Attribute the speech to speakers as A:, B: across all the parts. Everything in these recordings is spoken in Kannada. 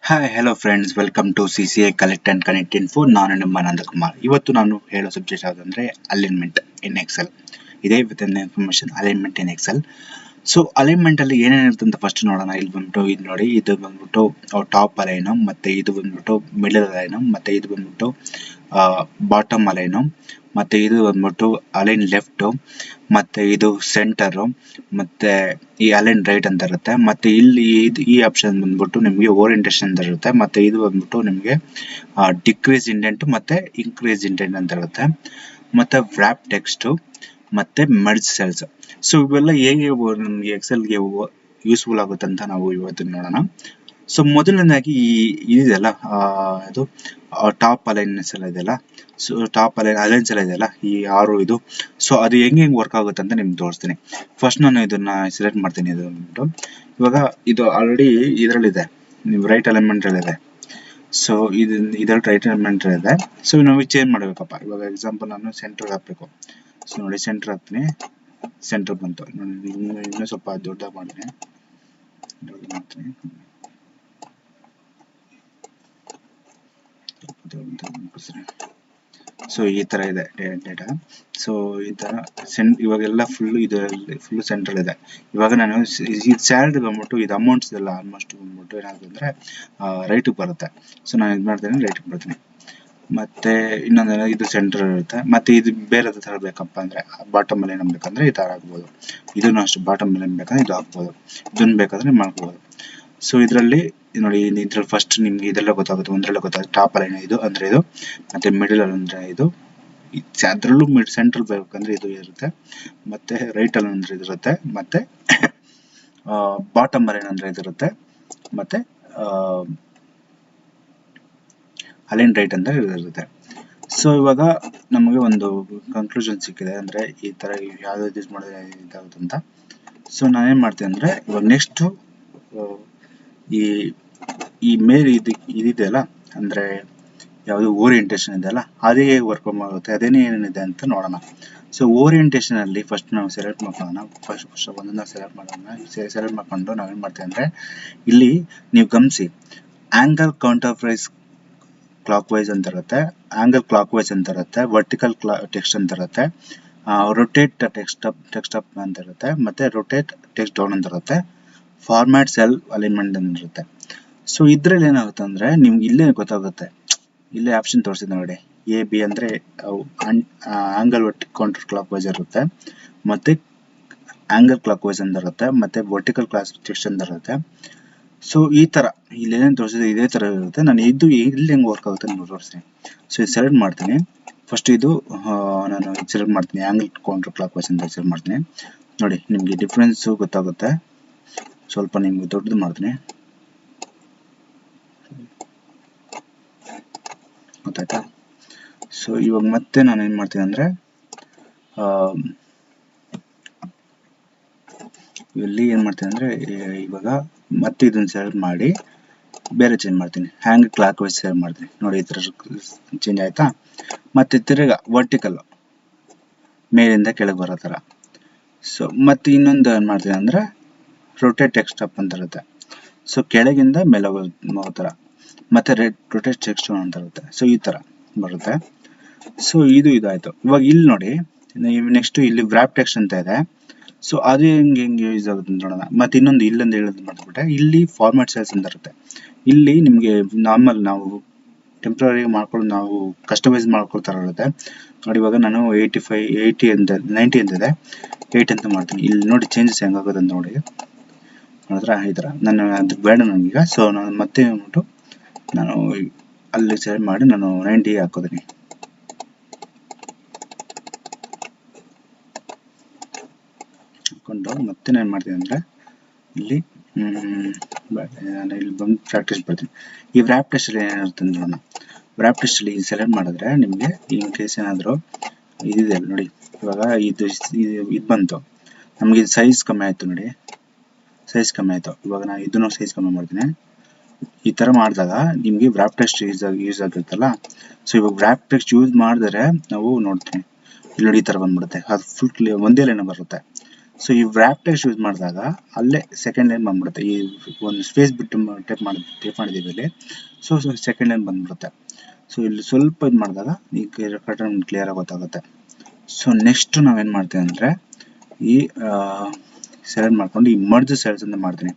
A: Hi hello friends, welcome to CCA collect and connect info. ನಾನು ನಿಮ್ಮ ನಂದಕುಮಾರ್. ಇವತ್ತು ನಾನು ಹೇಳೋ ಸಬ್ಜೆಕ್ಟ್ ಯಾವುದಂದರೆ ಅಲೈನ್ಮೆಂಟ್ ಇನ್ ಎಕ್ಸೆಲ್. ಇದೇ with information alignment in Excel. So ಅಲೈನ್ಮೆಂಟಲ್ಲಿ ಏನೇನಿರುತ್ತೆ ಅಂತ ಫಸ್ಟ್ ನೋಡೋಣ. ಇಲ್ಲಿ ಬಂದ್ಬಿಟ್ಟು ಇದು ನೋಡಿ, ಇದು ಬಂದ್ಬಿಟ್ಟು ಟಾಪ್ ಅಲೈನು, ಮತ್ತು ಇದು ಬಂದ್ಬಿಟ್ಟು ಮಿಡಲ್ ಅಲೈನು, ಮತ್ತು ಇದು ಬಂದ್ಬಿಟ್ಟು ಬಾಟಮ್ ಅಲೈನು, ಮತ್ತು ಇದು ಬಂದ್ಬಿಟ್ಟು ಅಲೈನ್ ಲೆಫ್ಟು, ಮತ್ತು ಇದು ಸೆಂಟರು, ಮತ್ತು ಈ ಅಲೈನ್ ರೈಟ್ ಅಂತ ಇರುತ್ತೆ. ಮತ್ತು ಇಲ್ಲಿ ಈ ಆಪ್ಷನ್ ಬಂದ್ಬಿಟ್ಟು ನಿಮಗೆ ಓರಿಯೆಂಟೇಷನ್ ಅಂತ ಇರುತ್ತೆ. ಮತ್ತು ಇದು ಬಂದ್ಬಿಟ್ಟು ನಿಮಗೆ ಡಿಕ್ರೀಸ್ ಇಂಡೆಂಟ್ ಮತ್ತು ಇನ್ಕ್ರೀಸ್ ಇಂಡೆಂಟ್ ಅಂತ ಇರುತ್ತೆ. ಮತ್ತು ವ್ರ್ಯಾಪ್ ಟೆಕ್ಸ್ಟು ಮತ್ತು ಮರ್ಜ್ ಸೆಲ್ಸ್. ಸೊ ಇವೆಲ್ಲ ಹೇಗೆ ನಮಗೆ ಎಕ್ಸೆಲ್ಗೆ ಯೂಸ್ಫುಲ್ ಆಗುತ್ತೆ ಅಂತ ನಾವು ಇವತ್ತು ನೋಡೋಣ. ಸೊ ಮೊದಲನೇದಾಗಿ ಇದೆಯಲ್ಲ, ಇದು ಟಾಪ್ ಅಲೈನ್ಸ್ ಎಲ್ಲ ಇದೆಯಲ್ಲ, ಸೊ ಟಾಪ್ ಅಲೈನ್ಸ್ ಎಲ್ಲ ಇದೆಯಲ್ಲ, ಈ 6 ಇದು. ಸೊ ಅದು ಹೆಂಗೆ ವರ್ಕ್ ಆಗುತ್ತೆ ಅಂತ ನಿಮ್ಗೆ ತೋರಿಸ್ತೀನಿ. ಫಸ್ಟ್ ನಾನು ಇದನ್ನ ಸೆಲೆಕ್ಟ್ ಮಾಡ್ತೀನಿ. ಇದು ಅಂದ್ಬಿಟ್ಟು ಇವಾಗ ಇದು ಆಲ್ರೆಡಿ ಇದರಲ್ಲಿದೆ, ನೀವು ರೈಟ್ ಅಲೈನ್ಮೆಂಟ್ ಇದೆ. ಸೊ ಇದರಲ್ಲಿ ರೈಟ್ ಅಲೈನ್ಮೆಂಟ್ ಇದೆ. ಸೊ ನಾವು ಚೇಂಜ್ ಮಾಡಬೇಕಪ್ಪ. ಇವಾಗ ಎಕ್ಸಾಂಪಲ್ ನಾನು ಸೆಂಟರ್ ಹಾಕಬೇಕು. ಸೊ ನೋಡಿ, ಸೆಂಟರ್ ಹಾಕ್ತೀನಿ, ಸೆಂಟರ್ ಬಂತು. ಇನ್ನೂ ಸ್ವಲ್ಪ ದೊಡ್ಡದಾಗಿ ಮಾಡ್ತೀನಿ. ಸೊ ಈ ತರ ಇದೆ ಡೇಟಾ. ಸೊ ಈ ತರ ಇವಾಗೆಲ್ಲ ಫುಲ್ ಸೆಂಟ್ರಲ್ ಇದೆ. ಇವಾಗ ನಾನು ಈ ಸ್ಯಾಲರಿ ಬಂದ್ಬಿಟ್ಟು ಇದು ಅಮೌಂಟ್ಸ್ ಎಲ್ಲ ಆಲ್ಮೋಸ್ಟ್ ಬಂದ್ಬಿಟ್ಟು ಏನಾಗುತ್ತೆ ಅಂದ್ರೆ ರೈಟ್ ಬರುತ್ತೆ. ಸೊ ನಾನು ಇದು ಮಾಡ್ತೀನಿ, ರೈಟ್ ಬರ್ತೀನಿ. ಮತ್ತೆ ಇನ್ನೊಂದೇನೋ ಇದು ಸೆಂಟರ್ ಇರುತ್ತೆ. ಮತ್ತೆ ಇದು ಬೇರೆ ತರ ಬೇಕಪ್ಪ ಅಂದ್ರೆ ಬಾಟಮ್ ಅಲ್ಲಿ ಏನ್ ಬೇಕಂದ್ರೆ ಈ ತರ ಹಾಕ್ಬೋದು. ಇದನ್ನು ಅಷ್ಟು ಬಾಟಮ್ ಅಲ್ಲಿ ಏನ್ ಬೇಕಂದ್ರೆ ಇದು ಹಾಕ್ಬೋದು. ಇದನ್ನ ಬೇಕಾದ್ರೆ ಮಾಡ್ಕೋಬಹುದು. ಸೊ ಇದರಲ್ಲಿ ನೋಡಿ, ಇದ್ರಲ್ಲಿ ಫಸ್ಟ್ ನಿಮ್ಗೆ ಇದೆಲ್ಲ ಗೊತ್ತಾಗುತ್ತೆ, ಒಂದ್ರಲ್ಲೇ ಗೊತ್ತಾಗುತ್ತೆ. ಟಾಪ್ ಅಲೈನ್ ಇದು ಅಂದ್ರೆ ಇದು, ಮತ್ತೆ ಮಿಡಲ್ ಅಂದ್ರೆ ಇದು, ಅದ್ರಲ್ಲೂ ಸೆಂಟ್ರಲ್ ಬೇಕಂದ್ರೆ ಇದು ಇರುತ್ತೆ, ಮತ್ತೆ ರೈಟ್ ಅಲ್ಲಿ ಅಂದ್ರೆ ಇದಿರುತ್ತೆ, ಮತ್ತೆ ಬಾಟಮ್ ಅಲೈನ್ ಅಂದ್ರೆ ಇದಿರುತ್ತೆ, ಮತ್ತೆ ಅಲೈನ್ ರೈಟ್ ಅಂತ ಇರುತ್ತೆ. ಸೊ ಇವಾಗ ನಮಗೆ ಒಂದು ಕನ್ಕ್ಲೂಷನ್ ಸಿಕ್ಕಿದೆ, ಅಂದ್ರೆ ಈ ತರ ಯಾವ್ದು ಯೂಸ್ ಮಾಡಿದ್ರೆ ಇದಾಗುತ್ತೆ ಅಂತ. ಸೊ ನಾನೇನ್ ಮಾಡ್ತೀನಿ ಅಂದ್ರೆ ಇವಾಗ ನೆಕ್ಸ್ಟ್ ಈ ಮೇಲೆ ಇದಿದೆಯಲ್ಲ, ಅಂದ್ರೆ ಯಾವುದು ಓರಿಯೆಂಟೇಷನ್ ಇದೆಯಲ್ಲ, ಅದೇ ವರ್ಕ್ ಆಗುತ್ತೆ, ಅದೇನೇ ಏನೇನಿದೆ ಅಂತ ನೋಡೋಣ. ಸೊ ಓರಿಯೆಂಟೇಷನ್ ಅಲ್ಲಿ ಫಸ್ಟ್ ನಾವು ಸೆಲೆಕ್ಟ್ ಮಾಡ್ಕೊಳ್ಳೋಣ. ಫಸ್ಟ್ ಒಂದನ್ನ ಸೆಲೆಕ್ಟ್ ಮಾಡ್ಕೊಂಡು ನಾವೇನ್ ಮಾಡ್ತೀವಿ ಅಂದ್ರೆ, ಇಲ್ಲಿ ನೀವು ಗಮನಿಸಿ, angle counter price clockwise ಅಂತ ಇರುತ್ತೆ, ಆಂಗಲ್ ಕ್ಲಾಕ್ ವೈಸ್ ಅಂತ ಇರುತ್ತೆ, ವರ್ಟಿಕಲ್ ಟೆಕ್ಸ್ಟ್ ಅಂತ ಇರುತ್ತೆ, ರೊಟೇಟ್ ಟೆಕ್ಸ್ಟ್ ಅಪ್ ಅಂತ ಇರುತ್ತೆ, ಮತ್ತೆ ರೊಟೇಟ್ ಟೆಕ್ಸ್ಟ್ ಡೌನ್ ಅಂತ ಇರುತ್ತೆ, ಫಾರ್ಮ್ಯಾಟ್ ಸೆಲ್ ಅಲೈನ್ಮೆಂಟ್ ಅಂತ ಇರುತ್ತೆ. ಸೊ ಇದ್ರಲ್ಲಿ ಏನಾಗುತ್ತೆ ಅಂದ್ರೆ ನಿಮ್ಗೆ ಇಲ್ಲೇ ಗೊತ್ತಾಗುತ್ತೆ, ಇಲ್ಲೇ ಆಪ್ಷನ್ ತೋರಿಸಿದೆ ನೋಡಿ, ಎ ಬಿ ಅಂದ್ರೆ ಆಂಗಲ್ ಕೌಂಟರ್ ಕ್ಲಾಕ್ ವೈಸ್ ಇರುತ್ತೆ, ಮತ್ತೆ ಆಂಗಲ್ ಕ್ಲಾಕ್ ವೈಸ್ ಅಂತ ಇರುತ್ತೆ, ಮತ್ತೆ ವರ್ಟಿಕಲ್ ಕ್ಲಾಸ್ ಟೆಕ್ಸ್ಟ್ ಅಂತ ಇರುತ್ತೆ. ಸೊ ಈ ತರ ಇಲ್ಲಿ ಏನೇನು ತೋರಿಸಿದೆ ಇದೇ ತರ ಇರುತ್ತೆ. ನಾನು ಇದು ಇಲ್ಲಿ ಹೆಂಗ್ ವರ್ಕ್ ಆಗುತ್ತೆ ಅಂತ ತೋರಿಸ್ತೀನಿ. ಸೊ ಇದು ಸೆಲೆಕ್ಟ್ ಮಾಡ್ತೀನಿ. ಫಸ್ಟ್ ಇದು ನಾನು ಸೆಲೆಕ್ಟ್ ಮಾಡ್ತೀನಿ, ಆಂಗಲ್ ಕೌಂಟರ್ ಕ್ಲಾಕ್ ವೈಸ್ ಅಂತ ಸೆಲೆಕ್ಟ್ ಮಾಡ್ತೀನಿ. ನೋಡಿ, ನಿಮ್ಗೆ ಡಿಫ್ರೆನ್ಸ್ ಗೊತ್ತಾಗುತ್ತೆ. ಸ್ವಲ್ಪ ನಿಮ್ಗೆ ದೊಡ್ಡದು ಮಾಡ್ತೀನಿ, ಗೊತ್ತಾಯ್ತಾ? ಸೊ ಇವಾಗ ಮತ್ತೆ ನಾನು ಏನ್ ಮಾಡ್ತೀನಿ ಅಂದ್ರೆ, ಇಲ್ಲಿ ಏನ್ ಮಾಡ್ತೀನಿ ಅಂದ್ರೆ, ಇವಾಗ ಮತ್ತೆ ಇದನ್ನ ಸೆಲೆಕ್ಟ್ ಮಾಡಿ ಬೇರೆ ಚೇಂಜ್ ಮಾಡ್ತೀನಿ, ಹ್ಯಾಂಗ್ ಕ್ಲಾಕ್ ವೈಸ್ ಸೇವ್ ಮಾಡ್ತೀನಿ. ನೋಡಿ, ಈ ತರ ಚೇಂಜ್ ಆಯ್ತಾ? ಮತ್ತೆ ತಿರ್ಗಾ ವರ್ಟಿಕಲ್ ಮೇಲಿಂದ ಕೆಳಗೆ ಬರೋ ತರ. ಸೊ ಮತ್ತೆ ಇನ್ನೊಂದು ಏನ್ ಮಾಡ್ತೀನಿ ಅಂದ್ರೆ, ರೊಟೇಟ್ ಟೆಕ್ಸ್ಟ್ ಅಪ್ ಅಂತ ಇರುತ್ತೆ. ಸೊ ಕೆಳಗಿಂದ ಮೇಲೆ ಹೋಗೋ ತರ, ಮತ್ತೆ ರೊಟೇಟ್ ಟೆಕ್ಸ್ಟ್ ಅಂತ ಇರುತ್ತೆ. ಸೊ ಈ ತರ ಬರುತ್ತೆ. ಸೊ ಇದಾಯ್ತು. ಇವಾಗ ಇಲ್ಲಿ ನೋಡಿ, ನೆಕ್ಸ್ಟ್ ಇಲ್ಲಿ ವ್ರ್ಯಾಪ್ ಟೆಕ್ಸ್ಟ್ ಅಂತ ಇದೆ. ಸೊ ಅದು ಹೆಂಗೆ ಯೂಸ್ ಆಗುತ್ತೆ ನೋಡೋಣ. ಮತ್ತೆ ಇನ್ನೊಂದು ಇಲ್ಲಿಂದ ಹೇಳೋದು ಮಾಡ್ಬಿಟ್ಟೆ, ಇಲ್ಲಿ ಫಾರ್ಮ್ಯಾಟ್ ಸೆಲ್ಸ್ ಅಂತ ಇರುತ್ತೆ. ಇಲ್ಲಿ ನಿಮ್ಗೆ ನಾರ್ಮಲ್ ನಾವು ಟೆಂಪ್ರರಿ ಮಾಡ್ಕೊಂಡು ನಾವು ಕಸ್ಟಮೈಸ್ ಮಾಡ್ಕೊಳ್ತಾರ ಇರುತ್ತೆ ನೋಡಿ. ಇವಾಗ ನಾನು 80 ಅಂತ 90 ಅಂತಿದೆ, 8 ಅಂತ ಮಾಡ್ತೀನಿ. ಇಲ್ಲಿ ನೋಡಿ ಚೇಂಜಸ್ ಹೆಂಗಾಗೋದು ಅಂತ ನೋಡಿ. ನೋಡಿದ್ರ ಈ ತರ ನಾನು ಅದು ಬೇಡ ನನಗೀಗ. ಸೊ ನಾನು ಮತ್ತೆ ಅಂದ್ಬಿಟ್ಟು ನಾನು ಅಲ್ಲಿ ಸೆಲೆಕ್ಟ್ ಮಾಡಿ ನಾನು 90 ಹಾಕೋದೀನಿ. ಹಾಕೊಂಡು ಮತ್ತೆ ನಾನು ಮಾಡ್ತೀನಿ ಅಂದ್ರೆ, ಇಲ್ಲಿ ನಾನು ಇಲ್ಲಿ ಬಂದು ಪ್ರಾಕ್ಟೀಸ್ ಬರ್ತೀನಿ. ಈ ವ್ರ್ಯಾಪ್ ಟೆಸ್ಟ್ ಅಲ್ಲಿ ಏನಿರುತ್ತೆ ನೋಡೋಣ. ವ್ರ್ಯಾಪ್ ಟೆಸ್ಟ್ ಅಲ್ಲಿ ಸೆಲೆಕ್ಟ್ ಮಾಡಿದ್ರೆ ನಿಮಗೆ ಇನ್ ಕೇಸ್ ಏನಾದ್ರು ಇದಿದೆ ನೋಡಿ, ಇವಾಗ ಇದು ಬಂತು ನಮ್ಗೆ, ಸೈಜ್ ಕಮ್ಮಿ ಆಯ್ತು ನೋಡಿ, ಸೈಜ್ ಕಮ್ಮಿ ಆಯ್ತು. ಇವಾಗ ನಾನು ಇದನ್ನು ಸೈಜ್ ಕಮ್ಮಿ ಮಾಡ್ತೀನಿ. ಈ ತರ ಮಾಡಿದಾಗ ನಿಮ್ಗೆ ವ್ರ್ಯಾಪ್ ಟೆಸ್ಟ್ ಯೂಸ್ ಆಗಿರುತ್ತಲ್ಲ. ಸೊ ಇವಾಗ ವ್ರ್ಯಾಪ್ ಟೆಸ್ಟ್ ಯೂಸ್ ಮಾಡಿದ್ರೆ ನಾವು ನೋಡ್ತೀನಿ, ಇಲ್ಲಿ ನೋಡಿ ಈ ತರ ಬಂದ್ಬಿಡುತ್ತೆ. ಅದು ಫುಲ್ ಒಂದೇ ಲೈನ್ ಬರುತ್ತೆ. ಸೊ ಈ ವ್ರ್ಯಾಪ್ ಟೆಕ್ಸ್ಟ್ ಯೂಸ್ ಮಾಡಿದಾಗ ಅಲ್ಲೇ ಸೆಕೆಂಡ್ ಲೈನ್ ಬಂದ್ಬಿಡುತ್ತೆ. ಈ ಒಂದು ಸ್ಪೇಸ್ ಬಿಟ್ಟು ಟೈಪ್ ಮಾಡಿದ್ದೀವಿ ಇಲ್ಲಿ. ಸೊ ಸೆಕೆಂಡ್ ಲೈನ್ ಬಂದ್ಬಿಡುತ್ತೆ. ಸೊ ಇಲ್ಲಿ ಸ್ವಲ್ಪ ಇದು ಮಾಡಿದಾಗ ಈ ಪ್ಯಾಟರ್ನ್ ಕ್ಲಿಯರ್ ಆಗಿ ಗೊತ್ತಾಗುತ್ತೆ. ಸೊ ನೆಕ್ಸ್ಟ್ ನಾವೇನು ಮಾಡ್ತೀವಿ ಅಂದರೆ ಈ ಸೆಲೆಕ್ಟ್ ಮಾಡ್ಕೊಂಡು ಈ ಮರ್ಜ್ ಸೆಲ್ಸ್ ಅಂತ ಮಾಡ್ತೀನಿ.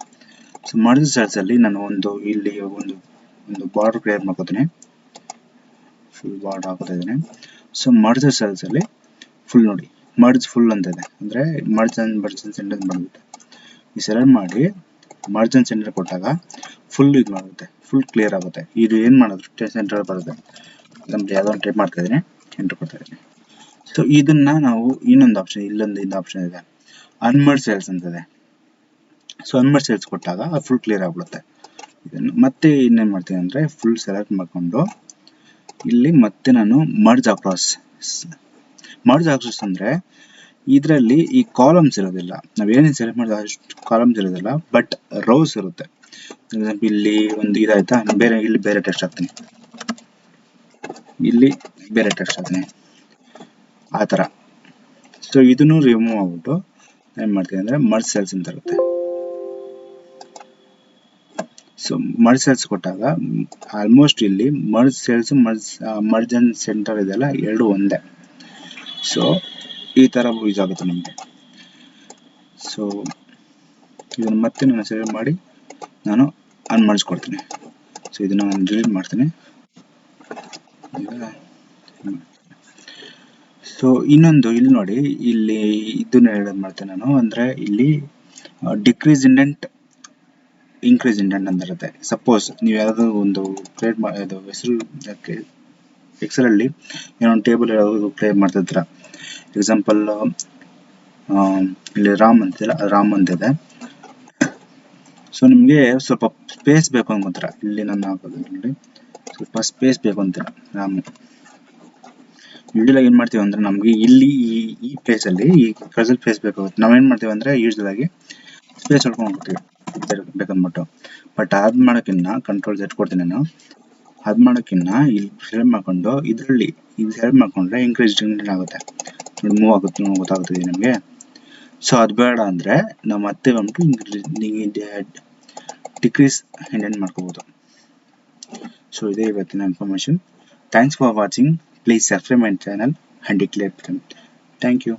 A: ಸೊ ಮರ್ಜ್ ಸೆಲ್ಸಲ್ಲಿ ನಾನು ಇಲ್ಲಿ ಒಂದು ಬಾರ್ಡರ್ ಕ್ರಿಯೇಟ್ ಮಾಡ್ಕೋತೀನಿ. ಫುಲ್ ಬಾರ್ಡರ್ ಹಾಕೋತಾ ಇದ್ದೀನಿ. ಸೊ ಮರ್ಜ್ ಸೆಲ್ಸಲ್ಲಿ ಫುಲ್ ನೋಡಿ ಮರ್ಜ್ ಫುಲ್ ಅಂತ ಇದೆ, ಅಂದರೆ ಮರ್ಜ್ ಅಂಡ್ ಸೆಂಟರ್ ಮಾಡಿಬಿಟ್ಟೆ. ಈ ಸೆಲೆಕ್ಟ್ ಮಾಡಿ ಮರ್ಜ್ ಅಂಡ್ ಸೆಂಟರ್ ಕೊಟ್ಟಾಗ ಫುಲ್ ಇದು ಮಾಡುತ್ತೆ, ಫುಲ್ ಕ್ಲಿಯರ್ ಆಗುತ್ತೆ. ಇದು ಏನು ಮಾಡೋದು ಸೆಂಟರ್ ಬರುತ್ತೆ. ನಮ್ಗೆ ಯಾವುದೋ ಒಂದು ಟೈಪ್ ಮಾಡ್ತಾ ಇದ್ದೀನಿ, ಎಂಟರ್ ಕೊಡ್ತಾ ಇದ್ದೀನಿ. ಸೊ ಇದನ್ನ ನಾವು ಇನ್ನೊಂದು ಆಪ್ಷನ್, ಇಲ್ಲೊಂದು ಆಪ್ಷನ್ ಇದೆ, ಅನ್ಮರ್ಜ್ ಸೆಲ್ಸ್ ಅಂತಿದೆ. ಸೊ ಅನ್ಮರ್ಜ್ ಸೆಲ್ಸ್ ಕೊಟ್ಟಾಗ ಅದು ಫುಲ್ ಕ್ಲಿಯರ್ ಆಗ್ಬಿಡುತ್ತೆ. ಇದನ್ನು ಮತ್ತೆ ಇನ್ನೇನು ಮಾಡ್ತೀನಿ ಅಂದರೆ ಫುಲ್ ಸೆಲೆಕ್ಟ್ ಮಾಡಿಕೊಂಡು ಇಲ್ಲಿ ಮತ್ತೆ ನಾನು ಮರ್ಜ್ ಅಕ್ರಾಸ್ ಅಂದರೆ ಇದರಲ್ಲಿ ಈ ಕಾಲಮ್ಸ್ ಇರೋದಿಲ್ಲ. ನಾವೇನೇನು ಸೆಲೆಕ್ಟ್ ಮಾಡಿದ್ರೆ ಅಷ್ಟು ಕಾಲಮ್ಸ್ ಇರೋದಿಲ್ಲ, ಬಟ್ ರೋಸ್ ಇರುತ್ತೆ. ಎಕ್ಸಾಂಪಲ್ ಇಲ್ಲಿ ಒಂದು ಇದಾಯ್ತಾ, ಇಲ್ಲಿ ಬೇರೆ ಟೆಕ್ಸ್ಟ್ ಹಾಕ್ತೀನಿ, ಇಲ್ಲಿ ಬೇರೆ ಟೆಕ್ಸ್ಟ್ ಹಾಕ್ತೀನಿ, ಆ ಥರ. ಸೊ ಇದನ್ನು ರಿಮೂವ್ ಆಗ್ಬಿಟ್ಟು ಏನು ಮಾಡ್ತೀನಿ ಅಂದರೆ ಮರ್ಜ್ ಸೆಲ್ಸ್ ಅಂತ ಇರುತ್ತೆ. ಸೊ ಮರ್ಜ್ ಸೆಲ್ಸ್ ಕೊಟ್ಟಾಗ ಆಲ್ಮೋಸ್ಟ್ ಇಲ್ಲಿ merge cells merge and centre ಇದೆಲ್ಲ ಎರಡು ಒಂದೇ. ಸೊ ಈ ಥರ ಯೂಸ್ ಆಗುತ್ತೆ ನಮಗೆ. ಸೊ ಇದನ್ನು ಮತ್ತೆ ನಾನು ಸೆಲೆಕ್ಟ್ ಮಾಡಿ ನಾನು ಅನ್ಮರ್ಜ್ ಕೊಡ್ತೀನಿ. ಸೊ ಇದನ್ನು ನಾನು ಡಿಲೀಟ್ ಮಾಡ್ತೀನಿ. ಸೊ ಇನ್ನೊಂದು ಇಲ್ಲಿ ನೋಡಿ, ಇಲ್ಲಿ ಇದನ್ನ ಹೇಳೋದು ಮಾಡ್ತೇನೆ ನಾನು, ಅಂದರೆ ಇಲ್ಲಿ ಡಿಕ್ರೀಸ್ ಇಂಡೆಂಟ್ ಇನ್ಕ್ರೀಸ್ ಇಂಡೆಂಟ್ ಅಂತ ಇರುತ್ತೆ. ಸಪೋಸ್ ನೀವು ಯಾವುದೋ ಒಂದು ಕ್ರಿಯೇಟ್ ಇದು ಹೆಸರು ಎಕ್ಸೆಲಲ್ಲಿ ಏನೋ ಒಂದು ಟೇಬಲ್ ಯಾವುದು ಕ್ರಿಯೇಟ್ ಮಾಡ್ತಿರ್ತೀರ. ಎಕ್ಸಾಂಪಲ್ ಇಲ್ಲಿ ರಾಮ್ ಅಂತಿಲ್ಲ, ರಾಮ್ ಅಂತಿದೆ. ಸೊ ನಿಮಗೆ ಸ್ವಲ್ಪ ಸ್ಪೇಸ್ ಬೇಕು ಅನ್ಕೊಂತೀರ, ಇಲ್ಲಿ ನಾನು ಹಾಕೋದು ನೋಡಿ, ಸ್ವಲ್ಪ ಸ್ಪೇಸ್ ಬೇಕು ಅಂತೀರ ರಾಮ್. ಯೂಶಲ್ ಆಗಿ ಏನು ಮಾಡ್ತೀವಿ ಅಂದರೆ ನಮಗೆ ಇಲ್ಲಿ ಈ ಪ್ಲೇಸಲ್ಲಿ ಈ ಕರ್ಸರ್ ಪ್ಲೇಸ್ ಬೇಕಾಗುತ್ತೆ. ನಾವೇನು ಮಾಡ್ತೀವಿ ಅಂದರೆ ಯೂಶಲ್ ಆಗಿ ಸ್ಪೇಸ್ ಹೊಡ್ಕೊಂಡು ಹೋಗ್ತೀವಿ ಬೇಕಂದ್ಬಿಟ್ಟು. ಬಟ್ ಅದು ಮಾಡೋಕ್ಕಿಂತ ಕಂಟ್ರೋಲ್ Z ಕೊಡ್ತೀನಿ ನಾನು. ಅದು ಮಾಡೋಕ್ಕಿಂತ ಇಲ್ಲಿ ಸೆಲೆಕ್ಟ್ ಮಾಡ್ಕೊಂಡು ಇದರಲ್ಲಿ ಇಲ್ಲಿ ಸೆಲೆಕ್ಟ್ ಮಾಡ್ಕೊಂಡ್ರೆ ಇನ್ಕ್ರೀಸ್ ಇಂಡೆಂಟ್ ಆಗುತ್ತೆ, ಮೂವ್ ಆಗುತ್ತೆ, ಗೊತ್ತಾಗ್ತದೆ ನಮಗೆ. ಸೊ ಅದು ಬೇಡ ಅಂದರೆ ನಾವು ಮತ್ತೆ ಬಂದ್ಬಿಟ್ಟು ಡಿಕ್ರೀಸ್ ಇಂಡೆಂಟ್ ಮಾಡ್ಕೋಬೋದು. ಸೊ ಇದೇ ಇವತ್ತಿನ information. Thanks for watching. Please subscribe my channel and declare them. Thank you.